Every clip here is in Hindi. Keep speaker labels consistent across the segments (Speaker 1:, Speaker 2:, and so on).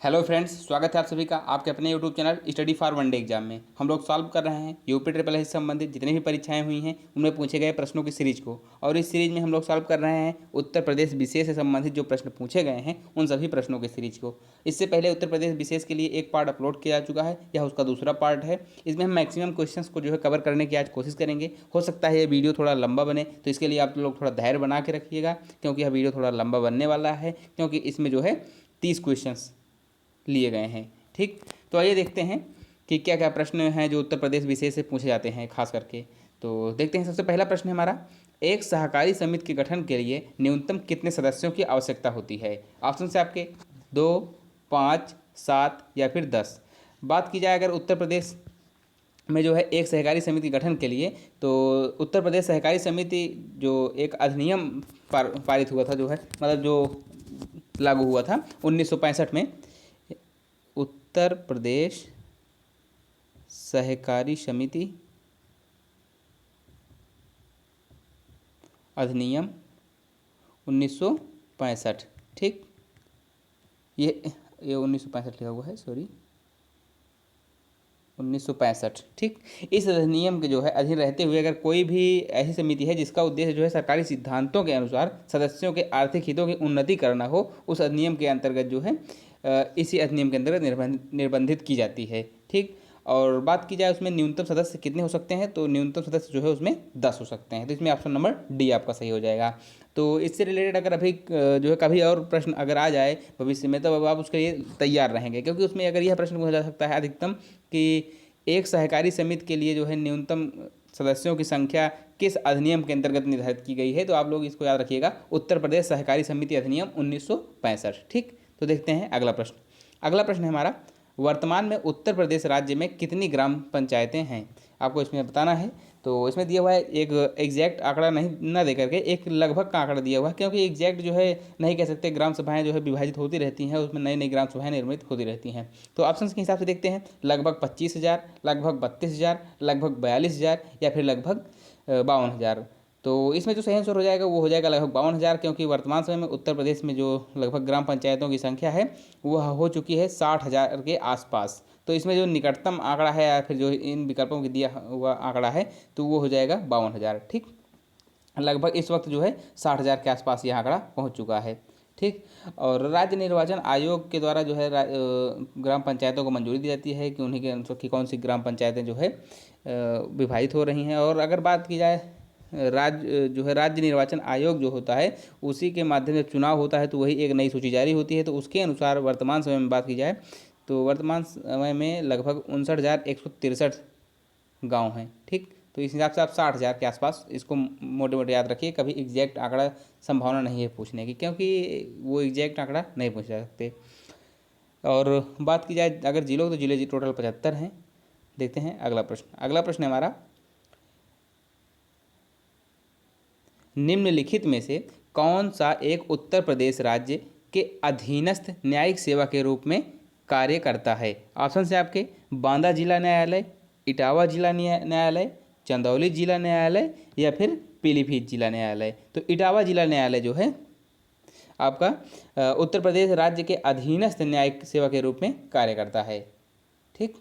Speaker 1: हेलो फ्रेंड्स, स्वागत है आप सभी का आपके अपने YouTube channel study for one day exam में। हम लोग सॉल्व कर रहे हैं यूपी ट्रिपल एस से संबंधित जितनी भी परीक्षाएं हुई हैं उनमें पूछे गए प्रश्नों की सीरीज को। और इस सीरीज में हम लोग सॉल्व कर रहे हैं उत्तर प्रदेश विशेष से संबंधित जो प्रश्न पूछे गए हैं उन सभी प्रश्नों की सीरीज को। इससे पहले उत्तर प्रदेश विशेष के लिए एक पार्ट अपलोड किया जा चुका है, यह उसका दूसरा पार्ट है। इसमें हम मैक्सिमम क्वेश्चन को जो है कवर करने की आज कोशिश करेंगे। हो सकता है ये वीडियो थोड़ा लंबा बने, तो इसके लिए आप लोग थोड़ा धैर्य बना के रखिएगा, क्योंकि यह वीडियो थोड़ा लंबा बनने वाला है, क्योंकि इसमें जो है 30 क्वेश्चन लिए गए हैं। ठीक, तो आइए देखते हैं कि क्या क्या प्रश्न हैं जो उत्तर प्रदेश विशेष से पूछे जाते हैं खास करके। तो देखते हैं, सबसे पहला प्रश्न है हमारा, एक सहकारी समिति के गठन के लिए न्यूनतम कितने सदस्यों की आवश्यकता होती है। ऑप्शन से आपके 2, 5, 7 या फिर 10। बात की जाए अगर उत्तर प्रदेश में जो है एक सहकारी समिति गठन के लिए, तो उत्तर प्रदेश सहकारी समिति जो एक अधिनियम पारित हुआ था, जो है मतलब जो लागू हुआ था 1965 में, उत्तर प्रदेश सहकारी समिति अधिनियम 1965। ठीक, ये 1965 लिखा हुआ है, सॉरी 1965। ठीक, इस अधिनियम के जो है अधीन रहते हुए अगर कोई भी ऐसी समिति है जिसका उद्देश्य जो है सरकारी सिद्धांतों के अनुसार सदस्यों के आर्थिक हितों की उन्नति करना हो, उस अधिनियम के अंतर्गत जो है इसी अधिनियम के अंतर्गत निर्बंधित की जाती है। ठीक, और बात की जाए उसमें न्यूनतम सदस्य कितने हो सकते हैं, तो न्यूनतम सदस्य जो है उसमें 10 हो सकते हैं। तो इसमें ऑप्शन नंबर डी आपका सही हो जाएगा। तो इससे रिलेटेड अगर अभी जो है कभी और प्रश्न अगर आ जाए भविष्य में, तो अब आप उसके लिए तैयार रहेंगे, क्योंकि उसमें अगर यह प्रश्न पूछा जा सकता है अधिकतम कि एक सहकारी समिति के लिए जो है न्यूनतम सदस्यों की संख्या किस अधिनियम के अंतर्गत निर्धारित की गई है, तो आप लोग इसको याद रखिएगा, उत्तर प्रदेश सहकारी समिति अधिनियम 1965। ठीक, तो देखते हैं अगला प्रश्न। अगला प्रश्न है हमारा, वर्तमान में उत्तर प्रदेश राज्य में कितनी ग्राम पंचायतें हैं, आपको इसमें बताना है। तो इसमें दिया हुआ है, एक एग्जैक्ट आंकड़ा नहीं ना दे करके एक लगभग का आंकड़ा दिया हुआ है, क्योंकि एग्जैक्ट जो है नहीं कह सकते, ग्राम सभाएं जो है विभाजित होती रहती हैं, उसमें नई नई ग्राम सभाएं निर्मित होती रहती हैं। तो ऑप्शन के हिसाब से देखते हैं, लगभग 25,000, लगभग 32,000, लगभग 42,000 या फिर लगभग 52,000। तो इसमें जो सही आंसर हो जाएगा वो हो जाएगा लगभग 52,000, क्योंकि वर्तमान समय में उत्तर प्रदेश में जो लगभग ग्राम पंचायतों की संख्या है वह हो चुकी है 60,000 के आसपास। तो इसमें जो निकटतम आंकड़ा है या फिर जो इन विकल्पों के दिया हुआ आंकड़ा है, तो वो हो जाएगा 52,000। ठीक, लगभग इस वक्त जो है 60,000 के आसपास यह आंकड़ा पहुंच चुका है। ठीक, और राज्य निर्वाचन आयोग के द्वारा जो है ग्राम पंचायतों को मंजूरी दी जाती है कि उन्हीं के अनुसार कि कौन सी ग्राम पंचायतें जो है विभाजित हो रही हैं। और अगर बात की जाए राज्य जो है राज्य निर्वाचन आयोग जो होता है उसी के माध्यम से चुनाव होता है, तो वही एक नई सूची जारी होती है। तो उसके अनुसार वर्तमान समय में बात की जाए तो वर्तमान समय में लगभग 59,163 गांव हैं। ठीक, तो इस हिसाब से आप 60,000 के आसपास इसको मोटे मोटे याद रखिए। कभी एग्जैक्ट आंकड़ा संभावना नहीं है पूछने की, क्योंकि वो एग्जैक्ट आंकड़ा नहीं पूछ सकते। और बात की जाए अगर जिलों, तो जिले टोटल 75 हैं। देखते हैं अगला प्रश्न। अगला प्रश्न है हमारा, निम्नलिखित में से कौन सा एक उत्तर प्रदेश राज्य के अधीनस्थ न्यायिक सेवा के रूप में कार्य करता है। ऑप्शन से आपके बांदा जिला न्यायालय, इटावा जिला न्यायालय, चंदौली जिला न्यायालय या फिर पीलीभीत जिला न्यायालय। तो इटावा जिला न्यायालय जो है आपका उत्तर प्रदेश राज्य के अधीनस्थ न्यायिक सेवा के रूप में कार्य करता है। ठीक,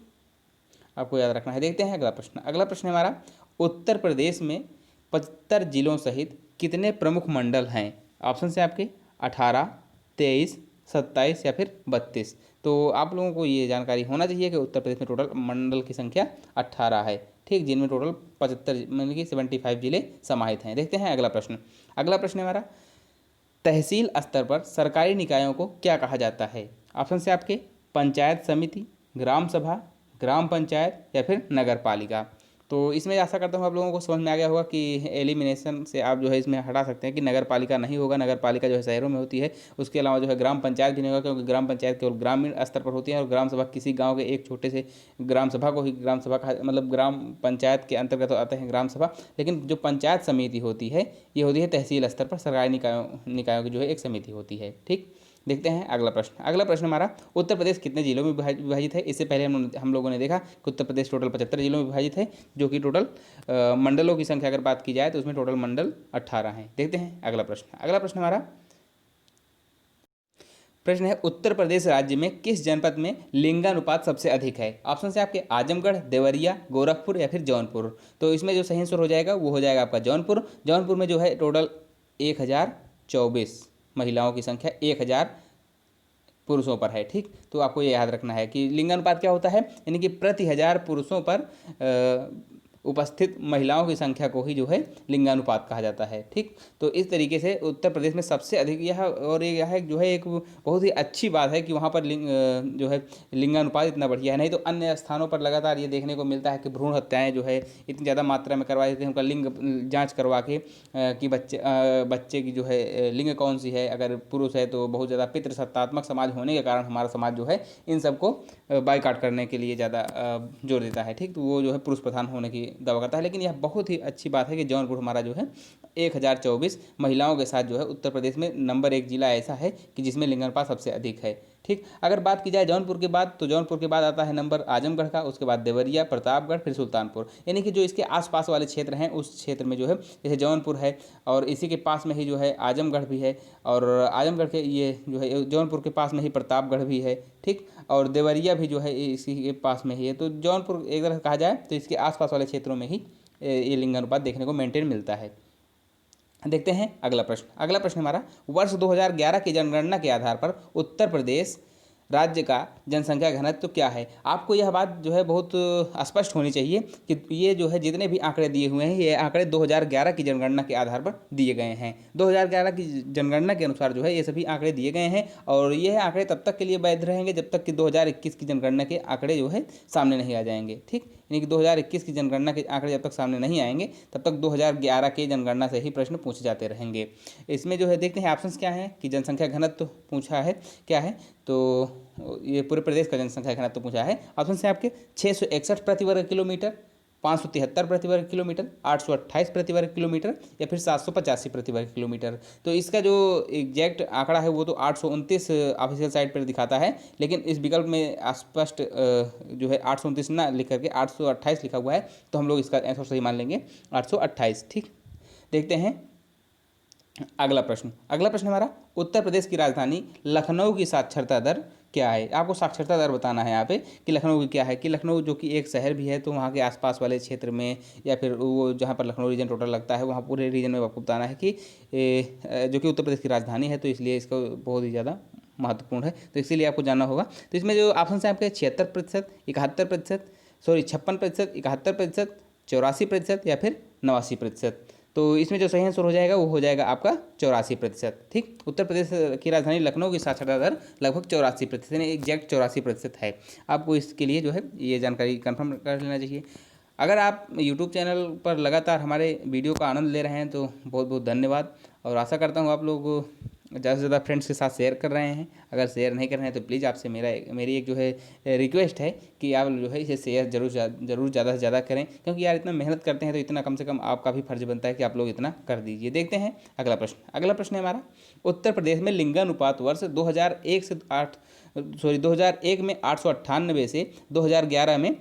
Speaker 1: आपको याद रखना है। देखते हैं अगला प्रश्न। अगला प्रश्न है हमारा, उत्तर प्रदेश में 75 जिलों सहित कितने प्रमुख मंडल हैं। ऑप्शन से आपके 18, 23, 27 या फिर 32। तो आप लोगों को ये जानकारी होना चाहिए कि उत्तर प्रदेश में टोटल मंडल की संख्या 18 है। ठीक, जिनमें टोटल 75 मतलब कि 75 जिले समाहित हैं। देखते हैं अगला प्रश्न। अगला प्रश्न है हमारा, तहसील स्तर पर सरकारी निकायों को क्या कहा जाता है। ऑप्शन से आपके पंचायत समिति, ग्राम सभा, ग्राम पंचायत या फिर नगर पालिका। तो इसमें आशा करता हूँ आप लोगों को समझ में आ गया होगा कि एलिमिनेशन से आप जो है इसमें हटा सकते हैं कि नगर पालिका नहीं होगा। नगर पालिका जो है शहरों में होती है, उसके अलावा जो है ग्राम पंचायत भी नहीं होगा, क्योंकि ग्राम पंचायत केवल ग्रामीण स्तर पर होती है, और ग्राम सभा किसी गांव के एक छोटे से ग्राम सभा को ही ग्राम सभा का मतलब ग्राम पंचायत के अंतर्गत आते हैं ग्राम सभा। लेकिन जो पंचायत समिति होती है ये होती है तहसील स्तर पर सरकारी निकायों की जो है एक समिति होती है। ठीक, देखते हैं अगला प्रश्न। अगला प्रश्न हमारा, उत्तर प्रदेश कितने जिलों में विभाजित है। इससे पहले हम लोगों ने देखा कि उत्तर प्रदेश टोटल 75 जिलों में विभाजित है, जो कि टोटल मंडलों की संख्या अगर बात की जाए तो उसमें टोटल मंडल 18 हैं। देखते हैं अगला प्रश्न। अगला प्रश्न हमारा, प्रश्न है उत्तर प्रदेश राज्य में किस जनपद में लिंगानुपात सबसे अधिक है? ऑप्शन है आपके आजमगढ़, देवरिया, गोरखपुर या फिर जौनपुर। तो इसमें जो सही आंसर हो जाएगा वो हो जाएगा आपका जौनपुर। जौनपुर में जो है टोटल 1024 महिलाओं की संख्या 1000 पुरुषों पर है। ठीक, तो आपको ये याद रखना है कि लिंगानुपात क्या होता है, यानी कि प्रति 1000 पुरुषों पर उपस्थित महिलाओं की संख्या को ही जो है लिंगानुपात कहा जाता है। ठीक, तो इस तरीके से उत्तर प्रदेश में सबसे अधिक यह, और यह जो है एक बहुत ही अच्छी बात है कि वहाँ पर जो है लिंगानुपात इतना बढ़िया है। नहीं तो अन्य स्थानों पर लगातार ये देखने को मिलता है कि भ्रूण हत्याएं जो है इतनी ज़्यादा मात्रा में करवा देते हैं, उनका लिंग जाँच करवा के कि बच्चे की जो है लिंग कौन सी है। अगर पुरुष है तो बहुत ज़्यादा पितृसत्तात्मक समाज होने के कारण हमारा समाज जो है इन सबको बाइकाट करने के लिए ज़्यादा जोर देता है। ठीक, तो वो जो है पुरुष प्रधान होने की दावा करता है। लेकिन यह बहुत ही अच्छी बात है कि जौनपुर हमारा जो है 1024 महिलाओं के साथ जो है उत्तर प्रदेश में नंबर 1 जिला ऐसा है कि जिसमें लिंगानुपात सबसे अधिक है। ठीक, अगर बात की जाए जौनपुर के बाद, तो जौनपुर के बाद आता है नंबर आजमगढ़ का, उसके बाद देवरिया, प्रतापगढ़, फिर सुल्तानपुर। यानी कि जो इसके आसपास वाले क्षेत्र हैं उस क्षेत्र में जो है जैसे जौनपुर है और इसी के पास में ही जो है आजमगढ़ भी है, और आजमगढ़ के ये जो है जौनपुर के पास में ही प्रतापगढ़ भी है। ठीक, और देवरिया भी जो है इसी के पास में ही है। तो जौनपुर एक तरह से कहा जाए तो इसके आसपास वाले क्षेत्रों में ही ये लिंगानुपात देखने को मेंटेन मिलता है। देखते हैं अगला प्रश्न। अगला प्रश्न हमारा वर्ष 2011 की जनगणना के आधार पर उत्तर प्रदेश राज्य का जनसंख्या घनत्व तो क्या है? आपको यह बात जो है बहुत स्पष्ट होनी चाहिए कि ये जो है जितने भी आंकड़े दिए हुए हैं ये आंकड़े 2011 की जनगणना के आधार पर दिए गए हैं। 2011 की जनगणना के अनुसार जो है ये सभी आंकड़े दिए गए हैं, और ये आंकड़े तब तक के लिए वैध रहेंगे जब तक कि 2021 की जनगणना के आंकड़े जो है सामने नहीं आ जाएंगे। ठीक, यानी कि 2021 की जनगणना के आंकड़े जब तक सामने नहीं आएंगे तब तक 2011 के जनगणना से ही प्रश्न पूछे जाते रहेंगे। इसमें जो है देखते हैं ऑप्शंस क्या हैं कि जनसंख्या घनत्व पूछा है क्या है, तो ये पूरे प्रदेश का जनसंख्या घनत्व पूछा है। ऑप्शन से आपके 661 प्रति वर्ग किलोमीटर, 573 प्रति वर्ग किलोमीटर, 828 प्रति वर्ग किलोमीटर या फिर 785 प्रति वर्ग किलोमीटर। तो इसका जो एग्जैक्ट आंकड़ा है वो तो 829 ऑफिशियल साइट पर दिखाता है, लेकिन इस विकल्प में स्पष्ट जो है 829 ना लिख करके 828 लिखा हुआ है, तो हम लोग इसका आंसर सही मान लेंगे 828। ठीक, देखते हैं अगला प्रश्न। अगला प्रश्न हमारा उत्तर प्रदेश की राजधानी लखनऊ की साक्षरता दर क्या है? आपको साक्षरता दर बताना है यहाँ पे कि लखनऊ की क्या है, कि लखनऊ जो कि एक शहर भी है तो वहाँ के आसपास वाले क्षेत्र में या फिर वो जहाँ पर लखनऊ रीजन टोटल लगता है वहाँ पूरे रीजन में आपको बताना है कि जो कि उत्तर प्रदेश की राजधानी है, तो इसलिए इसका बहुत ही ज़्यादा महत्वपूर्ण है, तो इसीलिए आपको जानना होगा। तो इसमें जो ऑप्शन है आपके 76%, 71%, सॉरी 56%, 71%, 84% या फिर 89%। तो इसमें जो सही आंसर हो जाएगा वो हो जाएगा आपका 84%। ठीक, उत्तर प्रदेश की राजधानी लखनऊ की साक्षरता दर लगभग 84%, यानी एग्जैक्ट 84% है। आपको इसके लिए जो है ये जानकारी कंफर्म कर लेना चाहिए। अगर आप यूट्यूब चैनल पर लगातार हमारे वीडियो का आनंद ले रहे हैं तो बहुत बहुत धन्यवाद, और आशा करता हूँ आप लोग ज़्यादा से ज़्यादा फ्रेंड्स के साथ शेयर कर रहे हैं। अगर शेयर नहीं कर रहे हैं तो प्लीज़ आपसे मेरी एक जो है रिक्वेस्ट है कि आप जो है इसे शेयर जरूर ज़्यादा से ज़्यादा करें, क्योंकि यार इतना मेहनत करते हैं तो इतना कम से कम आपका भी फर्ज बनता है कि आप लोग इतना कर दीजिए। देखते हैं अगला प्रश्न। अगला प्रश्न है हमारा उत्तर प्रदेश में लिंगानुपात वर्ष 2001 में 898 से 2011 में ...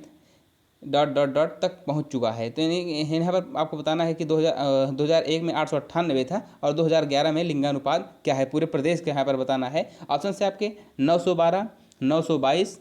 Speaker 1: तक पहुंच चुका है। तो यहाँ पर आपको बताना है कि 2001 में 898 था और 2011 में लिंगानुपात क्या है, पूरे प्रदेश के यहाँ पर बताना है। ऑप्शन से आपके 912, 922,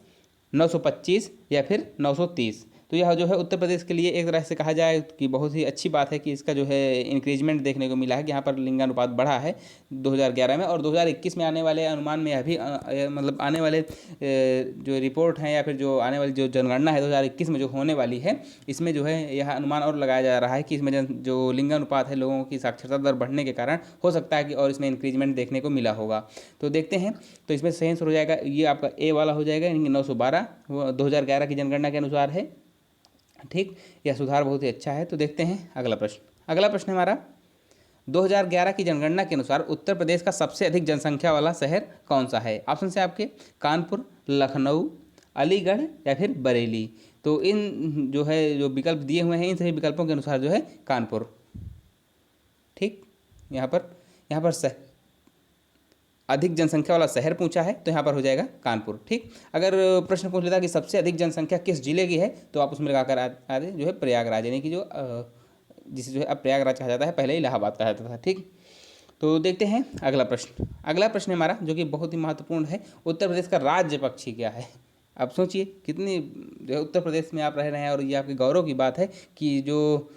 Speaker 1: 925 या फिर 930। तो यह जो है उत्तर प्रदेश के लिए एक तरह से कहा जाए कि बहुत ही अच्छी बात है कि इसका जो है इंक्रीजमेंट देखने को मिला है कि यहाँ पर लिंगानुपात बढ़ा है 2011 में, और 2021 में आने वाले अनुमान में अभी मतलब आने वाले जो रिपोर्ट हैं या फिर जो आने वाली जो जनगणना है 2021 में जो होने वाली है, इसमें जो है यह अनुमान और लगाया जा रहा है कि इसमें जो लिंगानुपात है लोगों की साक्षरता दर बढ़ने के कारण हो सकता है कि और इसमें इंक्रीजमेंट देखने को मिला होगा। तो देखते हैं, तो इसमें सही आंसर हो जाएगा ये आपका ए वाला हो जाएगा, यानी 912 वो 2011 की जनगणना के अनुसार है। ठीक, यह सुधार बहुत ही अच्छा है। तो देखते हैं अगला प्रश्न। अगला प्रश्न हमारा 2011 की जनगणना के अनुसार उत्तर प्रदेश का सबसे अधिक जनसंख्या वाला शहर कौन सा है? ऑप्शन से आपके कानपुर, लखनऊ, अलीगढ़ या फिर बरेली। तो इन जो है जो विकल्प दिए हुए हैं इन सभी विकल्पों के अनुसार जो है कानपुर। ठीक, यहाँ पर अधिक जनसंख्या वाला शहर पूछा है तो यहाँ पर हो जाएगा कानपुर। ठीक, अगर प्रश्न पूछ लेता कि सबसे अधिक जनसंख्या किस जिले की है तो आप उसमें लगाकर आते जो है प्रयागराज, यानी कि जो जिसे जो है अब प्रयागराज कहा जाता है, पहले इलाहाबाद कहा जाता था। ठीक, तो देखते हैं अगला प्रश्न। अगला प्रश्न हमारा जो कि बहुत ही महत्वपूर्ण है, उत्तर प्रदेश का राज्य पक्षी क्या है। आप सोचिए कितनी जो है उत्तर प्रदेश में आप रह रहे हैं और ये आपके गौरव की बात है कि जो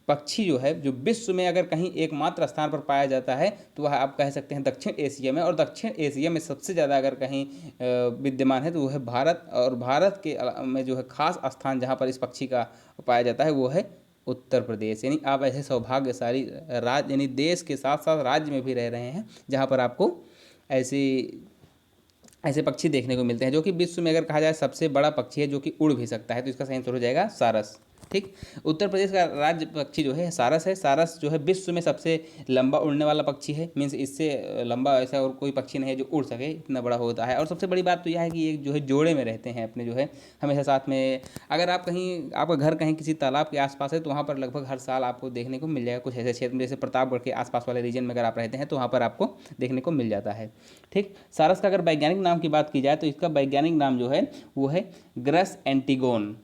Speaker 1: पक्षी जो है जो विश्व में अगर कहीं एकमात्र स्थान पर पाया जाता है तो वह आप कह सकते हैं दक्षिण एशिया में, और दक्षिण एशिया में सबसे ज़्यादा अगर कहीं विद्यमान है तो वो है भारत, और भारत के में जो है खास स्थान जहाँ पर इस पक्षी का पाया जाता है वो है उत्तर प्रदेश। यानी आप ऐसे सौभाग्यशाली राज्य यानी देश के साथ साथ राज्य में भी रह रहे हैं जहाँ पर आपको ऐसी ऐसे पक्षी देखने को मिलते हैं, जो कि विश्व में अगर कहा जाए सबसे बड़ा पक्षी है जो कि उड़ भी सकता है, तो इसका सही आंसर हो जाएगा सारस। ठीक, उत्तर प्रदेश का राज्य पक्षी जो है सारस है। सारस जो है विश्व में सबसे लंबा उड़ने वाला पक्षी है, मीन्स इससे लंबा ऐसा और कोई पक्षी नहीं है जो उड़ सके, इतना बड़ा होता है। और सबसे बड़ी बात तो यह है कि ये जो है जोड़े में रहते हैं अपने जो है हमेशा साथ में। अगर आप कहीं आपका घर कहीं किसी तालाब के आसपास है तो वहाँ पर लगभग हर साल आपको देखने को मिल जाएगा। कुछ ऐसे क्षेत्र में जैसे प्रतापगढ़ के आसपास वाले रीजन में अगर आप रहते हैं तो वहाँ पर आपको देखने को मिल जाता है। ठीक, सारस का अगर वैज्ञानिक नाम की बात की जाए तो इसका वैज्ञानिक नाम जो है वो है ग्रस एंटीगोन।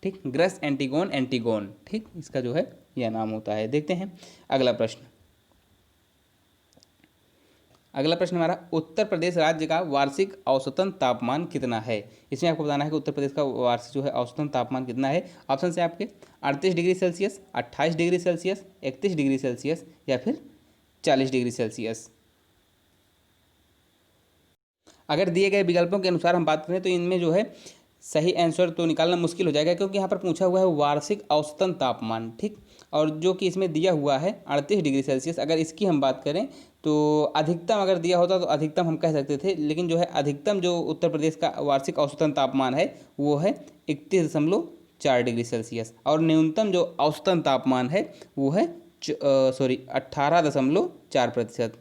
Speaker 1: ठीक, ग्रस एंटीगोन एंटीगोन, ठीक, इसका जो है यह नाम होता है। देखते हैं अगला प्रश्न। अगला प्रश्न हमारा, उत्तर प्रदेश राज्य का वार्षिक औसतन तापमान कितना है। इसमें आपको बताना है कि उत्तर प्रदेश का वार्षिक जो है औसतन तापमान कितना है। ऑप्शन है आपके 38 degree Celsius, 28 degree Celsius, 31 degree Celsius या फिर 40 डिग्री सेल्सियस। अगर दिए गए विकल्पों के अनुसार हम बात करें तो इनमें जो है सही आंसर तो निकालना मुश्किल हो जाएगा, क्योंकि यहाँ पर पूछा हुआ है वार्षिक औसतन तापमान। ठीक, और जो कि इसमें दिया हुआ है 38 डिग्री सेल्सियस। अगर इसकी हम बात करें तो अधिकतम अगर दिया होता तो अधिकतम हम कह सकते थे, लेकिन जो है अधिकतम जो उत्तर प्रदेश का वार्षिक औसतन तापमान है वो है 31.4 डिग्री सेल्सियस, और न्यूनतम जो औसतन तापमान है वो है 18.4%।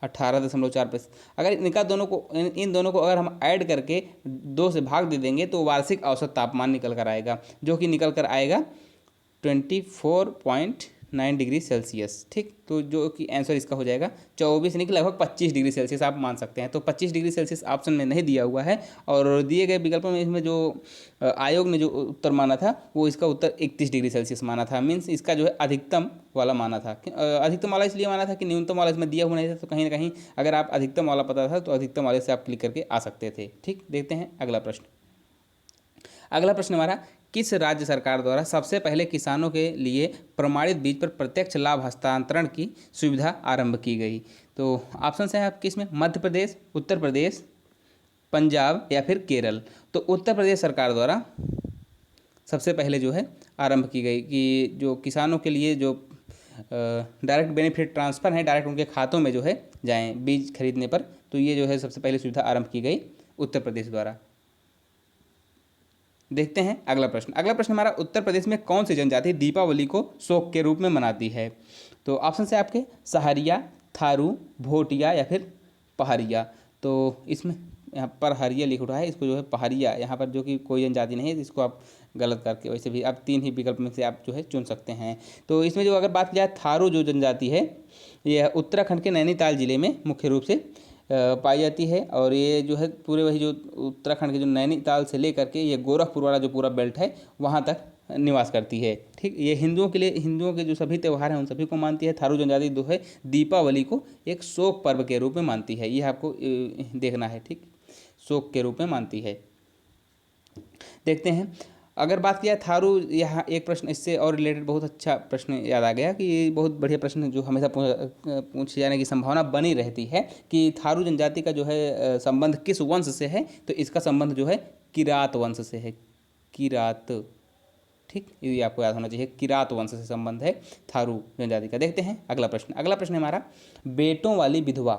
Speaker 1: 18.4%। अगर इनका दोनों को इन दोनों को अगर हम ऐड करके 2 से भाग दे देंगे तो वार्षिक औसत तापमान निकल कर आएगा, जो कि निकल कर आएगा 24.9 डिग्री सेल्सियस। ठीक, तो जो कि आंसर इसका हो जाएगा 24 नहीं कि लगभग 25 डिग्री सेल्सियस आप मान सकते हैं। तो 25 डिग्री सेल्सियस ऑप्शन में नहीं दिया हुआ है, और दिए गए विकल्पों में इसमें जो आयोग ने जो उत्तर माना था वो इसका उत्तर 31 डिग्री सेल्सियस माना था। मीन्स इसका जो है अधिकतम वाला माना था। अधिकतम वाला इसलिए माना था कि न्यूनतम वाला इसमें दिया हुआ नहीं था, तो कहीं ना कहीं अगर आप अधिकतम वाला पता था तो अधिकतम वाले से आप क्लिक करके आ सकते थे। ठीक, देखते हैं अगला प्रश्न। अगला प्रश्न हमारा, किस राज्य सरकार द्वारा सबसे पहले किसानों के लिए प्रमाणित बीज पर प्रत्यक्ष लाभ हस्तांतरण की सुविधा आरंभ की गई। तो ऑप्शन है आपके इसमें मध्य प्रदेश, उत्तर प्रदेश, पंजाब या फिर केरल। तो उत्तर प्रदेश सरकार द्वारा सबसे पहले जो है आरंभ की गई कि जो किसानों के लिए जो डायरेक्ट बेनिफिट ट्रांसफ़र है डायरेक्ट उनके खातों में जो है जाएँ बीज खरीदने पर, तो ये जो है सबसे पहले सुविधा आरंभ की गई उत्तर प्रदेश द्वारा। देखते हैं अगला प्रश्न। अगला प्रश्न हमारा, उत्तर प्रदेश में कौन सी जनजाति दीपावली को शोक के रूप में मनाती है। तो ऑप्शन है आपके सहरिया, थारू, भोटिया या फिर पहाड़िया। तो इसमें यहाँ पर हरिया लिख रहा है, इसको जो है पहाड़िया, यहाँ पर जो कि कोई जनजाति नहीं है, इसको आप गलत करके वैसे भी आप 3 ही विकल्प में से आप जो है चुन सकते हैं। तो इसमें जो अगर बात की जाए थारू जो जनजाति है यह उत्तराखंड के नैनीताल जिले में मुख्य रूप से पाई जाती है, और ये जो है पूरे वही जो उत्तराखंड के जो नैनीताल से लेकर के ये गोरखपुर वाला जो पूरा बेल्ट है वहाँ तक निवास करती है। ठीक, ये हिंदुओं के लिए हिंदुओं के जो सभी त्यौहार हैं उन सभी को मानती है। थारू जनजाति जो है दीपावली को एक शोक पर्व के रूप में मानती है, यह आपको देखना है। ठीक, शोक के रूप में मानती है। देखते हैं अगर बात किया थारू, यहाँ एक प्रश्न इससे और रिलेटेड बहुत अच्छा प्रश्न याद आ गया कि ये बहुत बढ़िया प्रश्न जो हमेशा पूछे जाने की संभावना बनी रहती है कि थारू जनजाति का जो है संबंध किस वंश से है। तो इसका संबंध जो है किरात वंश से है, किरात। ठीक, ये आपको याद होना चाहिए, किरात वंश से संबंध है थारू जनजाति का। देखते हैं अगला प्रश्न। अगला प्रश्न हमारा, बेटों वाली विधवा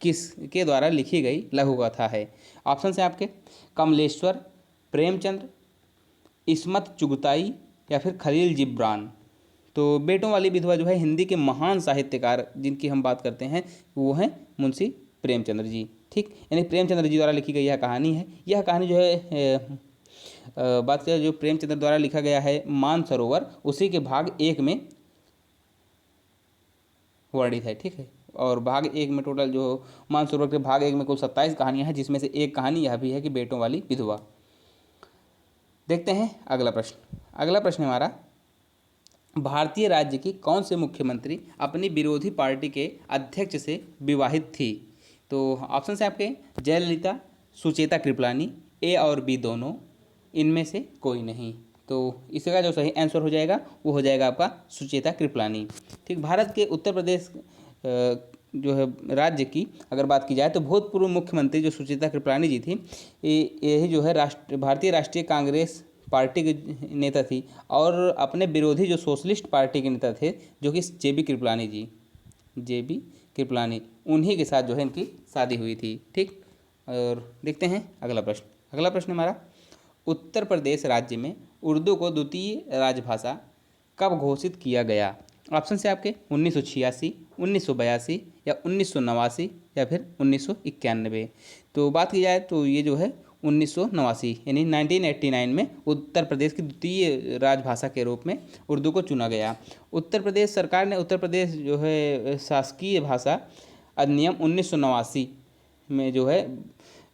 Speaker 1: किस के द्वारा लिखी गई लघु कथा है। ऑप्शन है आपके कमलेश्वर, प्रेमचंद्र, इस्मत चुगताई या फिर खलील जिब्रान। तो बेटों वाली विधवा जो है हिंदी के महान साहित्यकार जिनकी हम बात करते हैं वो हैं मुंशी प्रेमचंद्र जी। ठीक, यानी प्रेमचंद्र जी द्वारा लिखी गई यह कहानी है। यह कहानी जो है बात करें जो प्रेमचंद्र द्वारा लिखा गया है मानसरोवर, उसी के भाग 1 में वर्णित है। ठीक है, और भाग 1 में टोटल जो मानसरोवर के भाग 1 में कुल 27 कहानियाँ हैं, जिसमें से एक कहानी यह भी है कि बेटों वाली विधवा। देखते हैं अगला प्रश्न। अगला प्रश्न हमारा, भारतीय राज्य की कौन से मुख्यमंत्री अपनी विरोधी पार्टी के अध्यक्ष से विवाहित थी? तो ऑप्शन है आपके जयललिता, सुचेता कृपलानी, ए और बी दोनों, इनमें से कोई नहीं। तो इसका जो सही आंसर हो जाएगा वो हो जाएगा आपका सुचेता कृपलानी। ठीक, भारत के उत्तर प्रदेश जो है राज्य की अगर बात की जाए तो भूतपूर्व मुख्यमंत्री जो सुचेता कृपलानी जी थी, यही जो है भारतीय राष्ट्रीय कांग्रेस पार्टी के नेता थी और अपने विरोधी जो सोशलिस्ट पार्टी के नेता थे जो कि जेबी कृपलानी जी, जेबी कृपलानी, उन्हीं के साथ जो है इनकी शादी हुई थी। ठीक, और देखते हैं अगला प्रश्न। अगला प्रश्न हमारा, उत्तर प्रदेश राज्य में उर्दू को द्वितीय राजभाषा कब घोषित किया गया? ऑप्शन से आपके 1986, 1982 या 1989 या फिर 1991। तो बात की जाए तो ये जो है 1989 यानी 1989 में उत्तर प्रदेश की द्वितीय राजभाषा के रूप में उर्दू को चुना गया। उत्तर प्रदेश सरकार ने उत्तर प्रदेश जो है शासकीय भाषा अधिनियम 1989 में जो है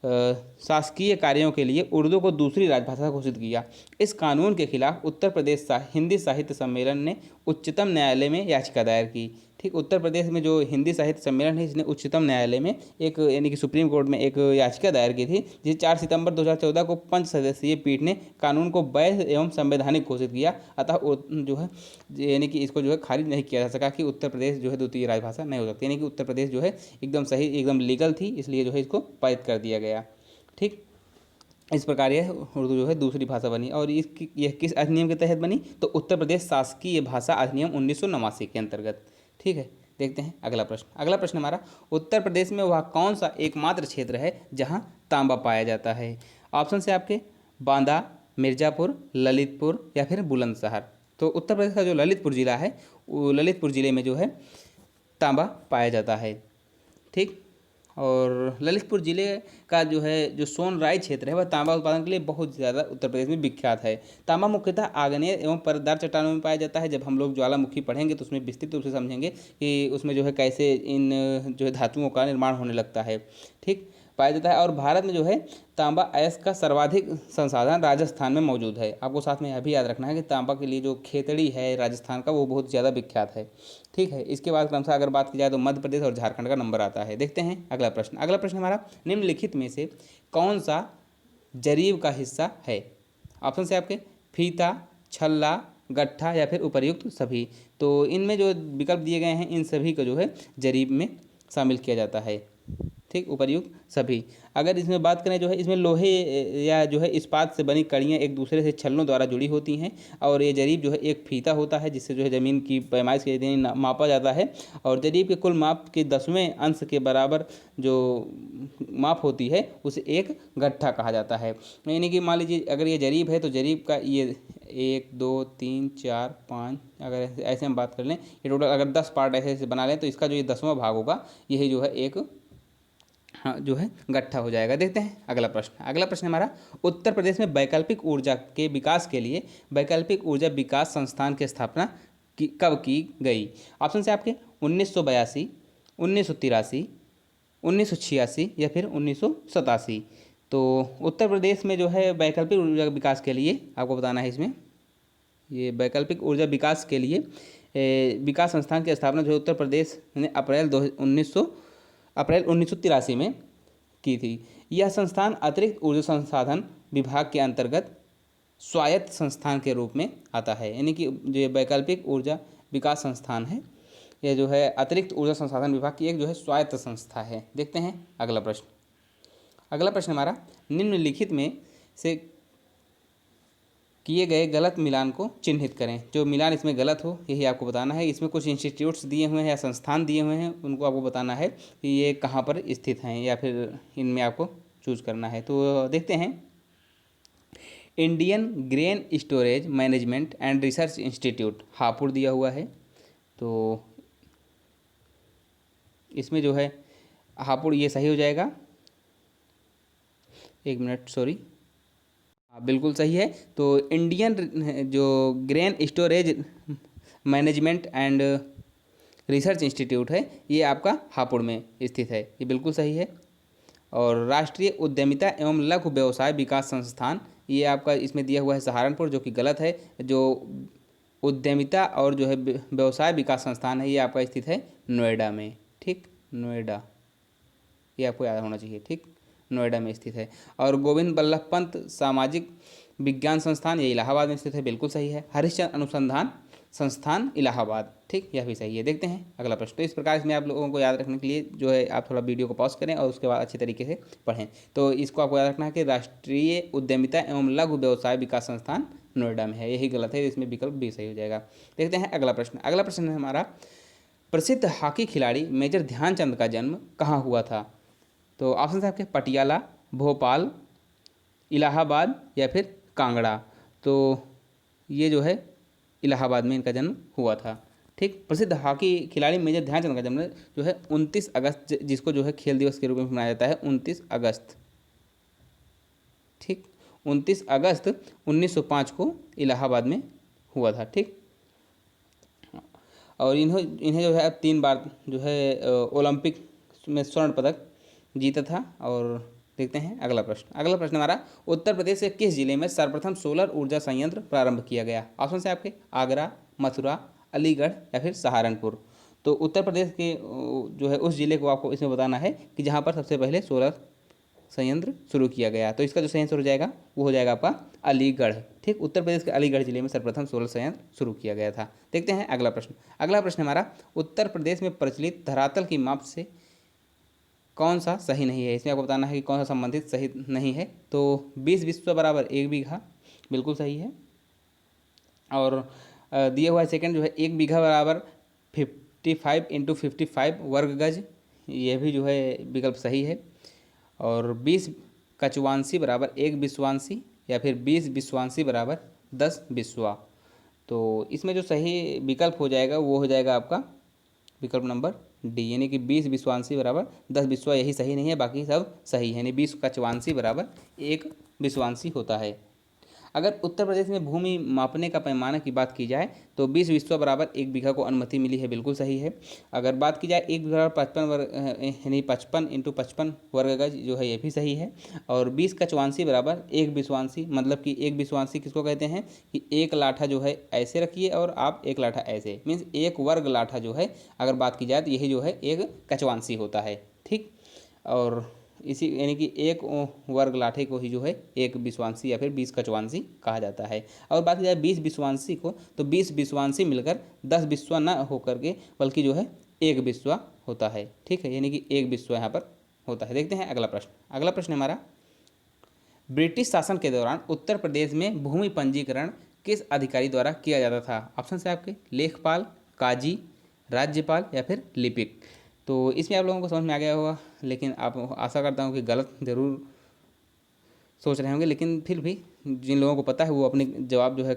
Speaker 1: शासकीय कार्यों के लिए उर्दू को दूसरी राजभाषा घोषित किया। इस कानून के खिलाफ उत्तर प्रदेश हिंदी साहित्य सम्मेलन ने उच्चतम न्यायालय में याचिका दायर की। ठीक, उत्तर प्रदेश में जो हिंदी साहित्य सम्मेलन है इसने उच्चतम न्यायालय में एक यानी कि सुप्रीम कोर्ट में एक याचिका दायर की थी, जिसे 4 सितंबर 2014 को 5 सदस्यीय पीठ ने कानून को वैध एवं संवैधानिक घोषित किया। अतः जो है यानी कि इसको जो है खारिज नहीं किया जा सका कि उत्तर प्रदेश जो है द्वितीय राजभाषा नहीं हो सकती, यानी कि उत्तर प्रदेश जो है एकदम सही एकदम लीगल थी, इसलिए जो है इसको पारित कर दिया गया। ठीक, इस प्रकार यह उर्दू जो है दूसरी भाषा बनी। और इसकी यह किस अधिनियम के तहत बनी? तो उत्तर प्रदेश शासकीय भाषा अधिनियम 1989 के अंतर्गत। ठीक है, देखते हैं अगला प्रश्न। अगला प्रश्न हमारा, उत्तर प्रदेश में वह कौन सा एकमात्र क्षेत्र है जहां तांबा पाया जाता है? ऑप्शन से आपके बांदा, मिर्ज़ापुर, ललितपुर या फिर बुलंदशहर। तो उत्तर प्रदेश का जो ललितपुर ज़िला है वो ललितपुर ज़िले में जो है तांबा पाया जाता है। ठीक, और ललितपुर ज़िले का जो है जो सोनराय क्षेत्र है वह तांबा उत्पादन के लिए बहुत ज़्यादा उत्तर प्रदेश में विख्यात है। तांबा मुख्यतः आग्नेय एवं परतदार चट्टानों में पाया जाता है। जब हम लोग ज्वालामुखी पढ़ेंगे तो उसमें विस्तृत रूप से समझेंगे कि उसमें जो है कैसे इन जो है धातुओं का निर्माण होने लगता है। ठीक, पाया जाता है। और भारत में जो है तांबा अयस्क का सर्वाधिक संसाधन राजस्थान में मौजूद है। आपको साथ में यह भी याद रखना है कि तांबा के लिए जो खेतड़ी है राजस्थान का वो बहुत ज़्यादा विख्यात है। ठीक है, इसके बाद क्रमशः अगर बात की जाए तो मध्य प्रदेश और झारखंड का नंबर आता है। देखते हैं अगला प्रश्न। अगला प्रश्न हमारा, निम्नलिखित में से कौन सा जरीब का हिस्सा है? ऑप्शन से आपके फीता, छल्ला, गट्ठा या फिर उपर्युक्त सभी। तो इनमें जो विकल्प दिए गए हैं इन सभी को जो है जरीब में शामिल किया जाता है। ठीक, उपर्युक्त सभी। अगर इसमें बात करें जो है इसमें लोहे या जो है इस्पात से बनी कड़ियाँ एक दूसरे से छल्लों द्वारा जुड़ी होती हैं और ये जरीब जो है एक फीता होता है जिससे जो है ज़मीन की पैमाइश के मापा जाता है और जरीब के कुल माप के 10वें अंश के बराबर जो माप होती है उसे एक गट्ठा कहा जाता है। यानी कि मान लीजिए अगर ये जरीब है तो जरीब का ये 1 2 3 4 5 अगर ऐसे हम बात कर लें ये टोटल अगर 10 पार्ट ऐसे बना लें तो इसका जो ये 10वां भाग होगा यही जो है एक हाँ जो है गट्ठा हो जाएगा। देखते हैं अगला प्रश्न। अगला प्रश्न हमारा, उत्तर प्रदेश में वैकल्पिक ऊर्जा के विकास के लिए वैकल्पिक ऊर्जा विकास संस्थान की स्थापना कब की गई? ऑप्शन से आपके 1982, 1983, 1986 या फिर 1987। तो उत्तर प्रदेश में जो है वैकल्पिक ऊर्जा विकास के लिए आपको बताना है इसमें ये वैकल्पिक ऊर्जा विकास के लिए विकास संस्थान की स्थापना जो है उत्तर प्रदेश ने अप्रैल 1983 में की थी। यह संस्थान अतिरिक्त ऊर्जा संसाधन विभाग के अंतर्गत स्वायत्त संस्थान के रूप में आता है। यानी कि जो वैकल्पिक ऊर्जा विकास संस्थान है यह जो है अतिरिक्त ऊर्जा संसाधन विभाग की एक जो है स्वायत्त संस्था है। देखते हैं अगला प्रश्न। अगला प्रश्न हमारा, निम्नलिखित में से किए गए गलत मिलान को चिन्हित करें। जो मिलान इसमें गलत हो यही आपको बताना है। इसमें कुछ इंस्टीट्यूट्स दिए हुए हैं या संस्थान दिए हुए हैं उनको आपको बताना है कि ये कहाँ पर स्थित हैं या फिर इनमें आपको चूज करना है। तो देखते हैं, Indian grain storage management and research institute Hapur दिया हुआ है। तो इसमें जो है हापुड़ ये सही हो जाएगा। एक मिनट, सॉरी, बिल्कुल सही है। तो इंडियन जो grain storage management and research institute है ये आपका हापुड़ में स्थित है, ये बिल्कुल सही है। और राष्ट्रीय उद्यमिता एवं लघु व्यवसाय विकास संस्थान ये आपका इसमें दिया हुआ है सहारनपुर, जो कि गलत है। जो उद्यमिता और जो है व्यवसाय विकास संस्थान है, ये आपका स्थित है नोएडा में। ठीक, नोएडा, ये आपको याद होना चाहिए। ठीक, नोएडा में स्थित है। और गोविंद बल्लभ पंत सामाजिक विज्ञान संस्थान, ये इलाहाबाद में स्थित है, बिल्कुल सही है। हरिश्चंद्र अनुसंधान संस्थान इलाहाबाद, ठीक, यह भी सही है। देखते हैं अगला प्रश्न। तो इस प्रकार इसमें आप लोगों को याद रखने के लिए जो है आप थोड़ा वीडियो को पॉज करें और उसके बाद अच्छी तरीके से पढ़ें। तो इसको आपको याद रखना है कि राष्ट्रीय उद्यमिता एवं लघु व्यवसाय विकास संस्थान नोएडा में है, यही गलत है, इसमें विकल्प बी सही हो जाएगा। देखते हैं अगला प्रश्न। अगला प्रश्न है हमारा, प्रसिद्ध हॉकी खिलाड़ी मेजर ध्यानचंद का जन्म कहाँ हुआ था? तो ऑप्शन है आपके पटियाला, भोपाल, इलाहाबाद या फिर कांगड़ा। तो ये जो है इलाहाबाद में इनका जन्म हुआ था। ठीक, प्रसिद्ध हॉकी खिलाड़ी मेजर ध्यानचंद का जन्म जो है 29 अगस्त, जिसको जो है खेल दिवस के रूप में मनाया जाता है, 29 अगस्त। ठीक, 29 अगस्त 1905 को इलाहाबाद में हुआ था। ठीक, और इन्हें जो है 3 बार जो है ओलंपिक में स्वर्ण पदक जीता था। और देखते हैं अगला प्रश्न। अगला प्रश्न हमारा, उत्तर प्रदेश के किस जिले में सर्वप्रथम सोलर ऊर्जा संयंत्र प्रारंभ किया गया? ऑप्शन है आपके आगरा, मथुरा, अलीगढ़ या फिर सहारनपुर। तो उत्तर प्रदेश के जो है उस जिले को आपको इसमें बताना है कि जहाँ पर सबसे पहले सोलर संयंत्र शुरू किया गया। तो इसका जो सही आंसर हो जाएगा वो हो जाएगा आपका अलीगढ़। ठीक, उत्तर प्रदेश के अलीगढ़ जिले में सर्वप्रथम सोलर संयंत्र शुरू किया गया था। देखते हैं अगला प्रश्न। अगला प्रश्न हमारा, उत्तर प्रदेश में प्रचलित धरातल की माप से कौन सा सही नहीं है? इसमें आपको बताना है कि कौन सा संबंधित सही नहीं है। तो 20 विश्व बराबर 1 बीघा, बिल्कुल सही है। और दिया हुआ है सेकंड जो है 1 बीघा बराबर 55 × 55 वर्ग गज, ये भी जो है विकल्प सही है। और 20 कचवांशी बराबर 1 विश्वांशी या फिर 20 विश्वांशी बराबर 10 बिस्वा। तो इसमें जो सही विकल्प हो जाएगा वो हो जाएगा आपका विकल्प नंबर डी, यानी कि 20 विश्वांशी बराबर 10 बिस्वा, यही सही नहीं है, बाकी सब सही है। यानी 20 कचवांशी बराबर 1 विश्वांशी होता है। अगर उत्तर प्रदेश में भूमि मापने का पैमाना की बात की जाए तो 20 विश्वा बराबर 1 बीघा को अनुमति मिली है, बिल्कुल सही है। अगर बात की जाए 1 बीघा 55 वर्ग यानी 55 × 55 वर्ग गज जो है ये भी सही है। और 20 कचवांशी बराबर 1 विश्वांशी, मतलब कि 1 विश्वांशी किसको कहते हैं कि 1 लाठा जो है ऐसे रखिए और आप 1 लाठा ऐसे, मीन्स 1 वर्ग लाठा जो है अगर बात की जाए तो यही जो है 1 कचवांशी होता है। ठीक, और इसी यानी कि 1 वर्ग लाठे को ही जो है 1 विश्वांशी या फिर 20 कचवांशी कहा जाता है। और बात की जाए 20 विश्वांशी को, तो 20 विश्वांशी मिलकर 10 बिस्वा न होकर के बल्कि जो है 1 बिस्वा होता है। ठीक है, यानी कि 1 बिस्वा यहाँ पर होता है। देखते हैं अगला प्रश्न। अगला प्रश्न हमारा, ब्रिटिश शासन के दौरान उत्तर प्रदेश में भूमि पंजीकरण किस अधिकारी द्वारा किया जाता था? ऑप्शन है आपके लेखपाल, काजी, राज्यपाल या फिर लिपिक। तो इसमें आप लोगों को समझ में आ गया होगा, लेकिन आप आशा करता हूँ कि गलत ज़रूर सोच रहे होंगे, लेकिन फिर भी जिन लोगों को पता है वो अपने जवाब जो है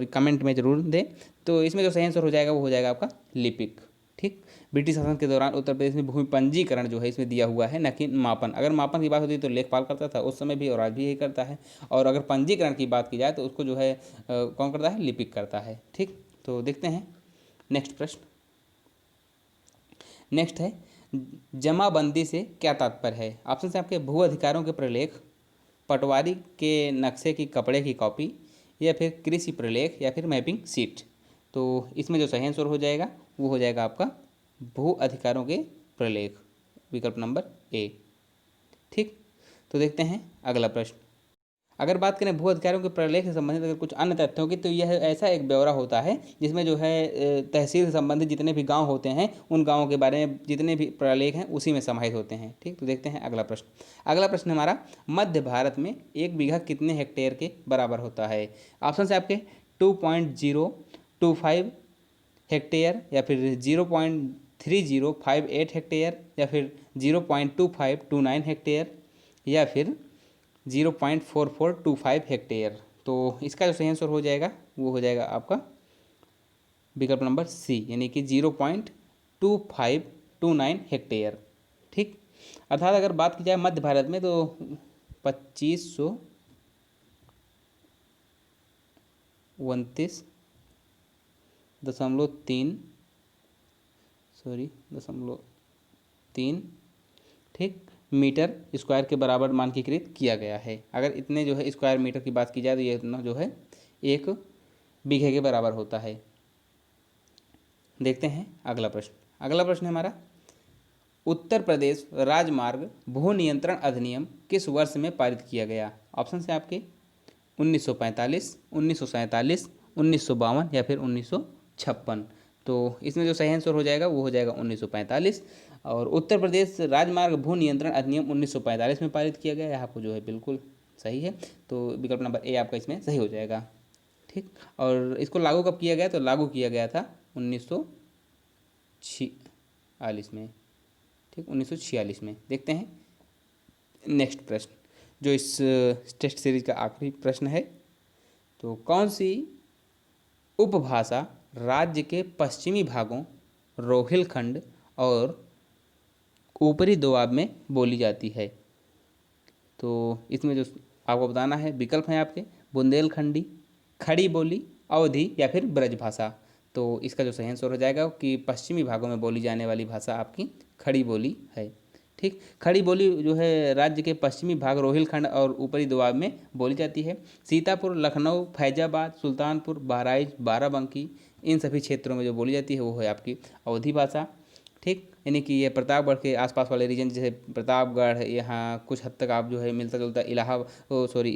Speaker 1: कमेंट में ज़रूर दें। तो इसमें जो सही आंसर हो जाएगा वो हो जाएगा आपका लिपिक। ठीक, ब्रिटिश शासन के दौरान उत्तर प्रदेश में भूमि पंजीकरण जो है इसमें दिया हुआ है, न कि मापन। अगर मापन की बात होती तो लेखपाल करता था उस समय भी, और आज भी यही करता है। और अगर पंजीकरण की बात की जाए तो उसको जो है कौन करता है? लिपिक करता है। ठीक, तो देखते हैं नेक्स्ट प्रश्न। नेक्स्ट है, जमाबंदी से क्या तात्पर्य है? ऑप्शन है आपके भू अधिकारों के प्रलेख, पटवारी के नक्शे की कपड़े की कॉपी या फिर कृषि प्रलेख या फिर मैपिंग सीट। तो इसमें जो सही आंसर हो जाएगा वो हो जाएगा आपका भू अधिकारों के प्रलेख, विकल्प नंबर ए। ठीक, तो देखते हैं अगला प्रश्न। अगर बात करें भू अधिकारियों के प्रलेख से संबंधित अगर कुछ अन्य तथ्यों की, तो यह ऐसा एक ब्यौरा होता है जिसमें जो है तहसील से संबंधित जितने भी गांव होते हैं उन गांवों के बारे में जितने भी प्रलेख हैं उसी में समाहित होते हैं। ठीक, तो देखते हैं अगला प्रश्न। अगला प्रश्न हमारा, मध्य भारत में 1 बीघा कितने हेक्टेयर के बराबर होता है? ऑप्शन है आपके 2.025 हेक्टेयर या फिर 0.3058 हेक्टेयर या फिर 0.2529 हेक्टेयर या फिर 0.4425 हेक्टेयर। तो इसका जो सही आंसर हो जाएगा वो हो जाएगा आपका विकल्प नंबर सी, यानी कि 0.2529 हेक्टेयर। ठीक, अर्थात अगर बात की जाए मध्य भारत में तो 2529.3 ठीक मीटर स्क्वायर के बराबर मानकीकृत किया गया है। अगर इतने जो है स्क्वायर मीटर की बात की जाए तो ये इतना जो है एक बीघे के बराबर होता है। देखते हैं अगला प्रश्न। अगला प्रश्न है हमारा, उत्तर प्रदेश राजमार्ग भू नियंत्रण अधिनियम किस वर्ष में पारित किया गया? ऑप्शन है आपके 1945, 1947, 1952 या फिर 1956। तो इसमें जो सही आंसर हो जाएगा वो हो जाएगा 1945। और उत्तर प्रदेश राजमार्ग भू नियंत्रण अधिनियम 1945 में पारित किया गया, यहाँ पर जो है बिल्कुल सही है। तो विकल्प नंबर ए आपका इसमें सही हो जाएगा। ठीक, और इसको लागू कब किया गया? तो लागू किया गया था 1946 में। ठीक, 1946 में। देखते हैं नेक्स्ट प्रश्न, जो इस टेस्ट सीरीज का आखिरी प्रश्न है। तो कौन सी उपभाषा राज्य के पश्चिमी भागों, रोहिलखंड और ऊपरी दोआब में बोली जाती है? तो इसमें जो आपको बताना है, विकल्प हैं आपके बुंदेलखंडी, खड़ी बोली, अवधी या फिर ब्रजभाषा। तो इसका जो सही आंसर हो जाएगा कि पश्चिमी भागों में बोली जाने वाली भाषा आपकी खड़ी बोली है। ठीक, खड़ी बोली जो है राज्य के पश्चिमी भाग, रोहिलखंड और ऊपरी दोआब में बोली जाती है। सीतापुर, लखनऊ, फैजाबाद, सुल्तानपुर, बहराइच, बाराबंकी, इन सभी क्षेत्रों में जो बोली जाती है वो है आपकी अवधी भाषा। ठीक, यानी कि ये प्रतापगढ़ के आसपास वाले रीजन, जैसे प्रतापगढ़, यहाँ कुछ हद तक आप जो है मिलता जुलता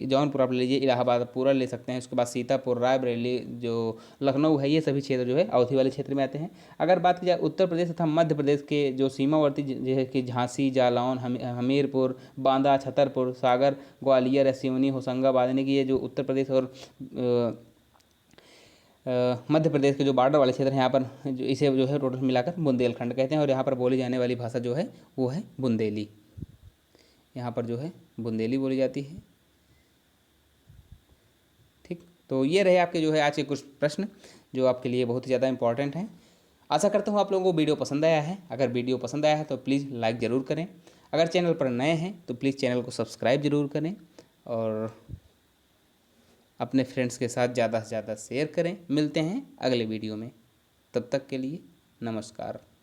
Speaker 1: जौनपुर आप ले लीजिए, इलाहाबाद पूरा ले सकते हैं। उसके बाद सीतापुर, रायबरेली, जो लखनऊ है, ये सभी क्षेत्र जो है अवधी वाले क्षेत्र में आते हैं। अगर बात की जाए उत्तर प्रदेश तथा मध्य प्रदेश के जो सीमावर्ती जो है कि झांसी, जालौन, हमीरपुर, बांदा, छतरपुर, सागर, ग्वालियर, सिवनी, होशंगाबाद, यानी कि ये जो उत्तर प्रदेश और मध्य प्रदेश के जो बॉर्डर वाले क्षेत्र हैं, यहाँ पर जो इसे जो है टोटल मिलाकर बुंदेलखंड कहते हैं। और यहाँ पर बोली जाने वाली भाषा जो है वो है बुंदेली। यहाँ पर जो है बुंदेली बोली जाती है। ठीक, तो ये रहे आपके जो है आज के कुछ प्रश्न जो आपके लिए बहुत ही ज़्यादा इंपॉर्टेंट हैं। आशा करता हूँ आप लोगों को वीडियो पसंद आया है। अगर वीडियो पसंद आया है तो प्लीज़ लाइक ज़रूर करें। अगर चैनल पर नए हैं तो प्लीज़ चैनल को सब्सक्राइब ज़रूर करें और अपने फ्रेंड्स के साथ ज़्यादा से ज़्यादा शेयर करें। मिलते हैं अगले वीडियो में, तब तक के लिए नमस्कार।